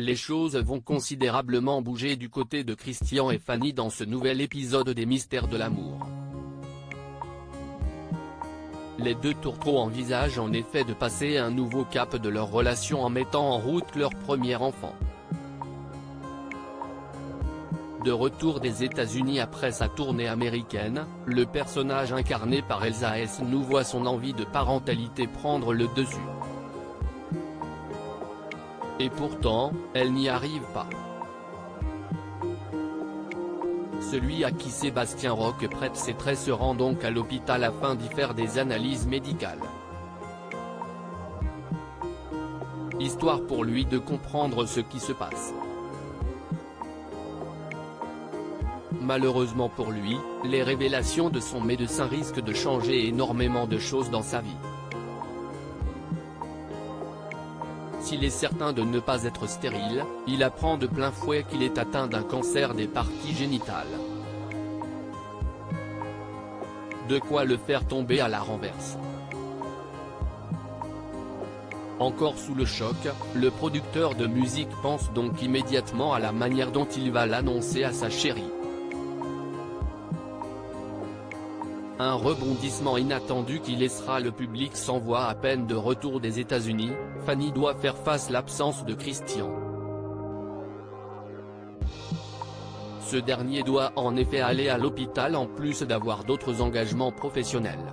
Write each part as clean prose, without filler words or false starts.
les choses vont considérablement bouger du côté de Christian et Fanny dans ce nouvel épisode des Mystères de l'amour. Les deux tourtereaux envisagent en effet de passer un nouveau cap de leur relation en mettant en route leur premier enfant. De retour des États-Unis après sa tournée américaine, le personnage incarné par Elsa S. nous voit son envie de parentalité prendre le dessus. Et pourtant, elle n'y arrive pas. Celui à qui Sébastien Roch prête ses traits se rend donc à l'hôpital afin d'y faire des analyses médicales. Histoire pour lui de comprendre ce qui se passe. Malheureusement pour lui, les révélations de son médecin risquent de changer énormément de choses dans sa vie. S'il est certain de ne pas être stérile, il apprend de plein fouet qu'il est atteint d'un cancer des parties génitales. De quoi le faire tomber à la renverse. Encore sous le choc, le producteur de musique pense donc immédiatement à la manière dont il va l'annoncer à sa chérie. Un rebondissement inattendu qui laissera le public sans voix à peine de retour des États-Unis, Fanny doit faire face à l'absence de Christian. Ce dernier doit en effet aller à l'hôpital en plus d'avoir d'autres engagements professionnels.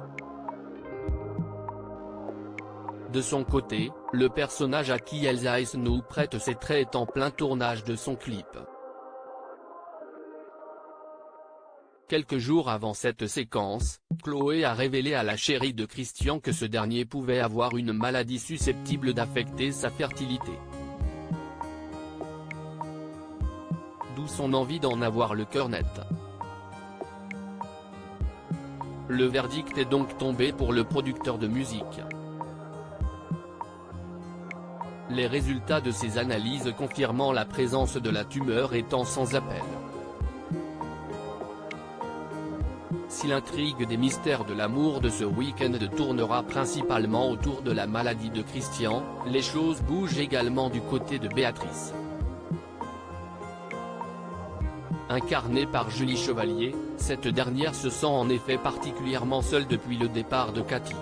De son côté, le personnage à qui Elsa S. nous prête ses traits est en plein tournage de son clip. Quelques jours avant cette séquence, Chloé a révélé à la chérie de Christian que ce dernier pouvait avoir une maladie susceptible d'affecter sa fertilité. D'où son envie d'en avoir le cœur net. Le verdict est donc tombé pour le producteur de musique. Les résultats de ses analyses confirmant la présence de la tumeur étant sans appel. Si l'intrigue des Mystères de l'amour de ce week-end tournera principalement autour de la maladie de Christian, les choses bougent également du côté de Béatrice. Incarnée par Julie Chevalier, cette dernière se sent en effet particulièrement seule depuis le départ de Cathy.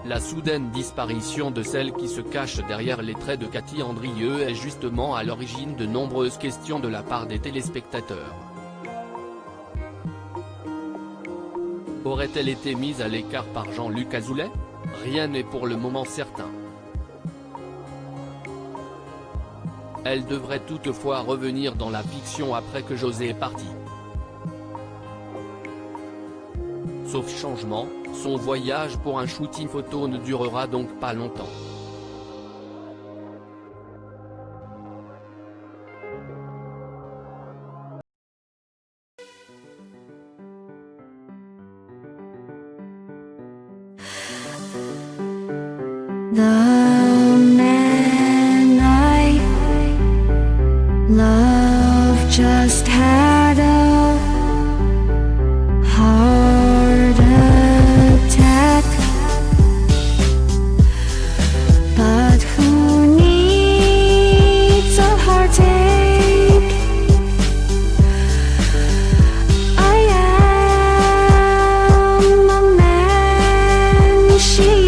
La soudaine disparition de celle qui se cache derrière les traits de Cathy Andrieux est justement à l'origine de nombreuses questions de la part des téléspectateurs. Aurait-elle été mise à l'écart par Jean-Luc Azoulay? Rien n'est pour le moment certain. Elle devrait toutefois revenir dans la fiction après que José est parti. Sauf changement, son voyage pour un shooting photo ne durera donc pas longtemps. The man I love just had a heart attack, but who needs a heartache? I am a man she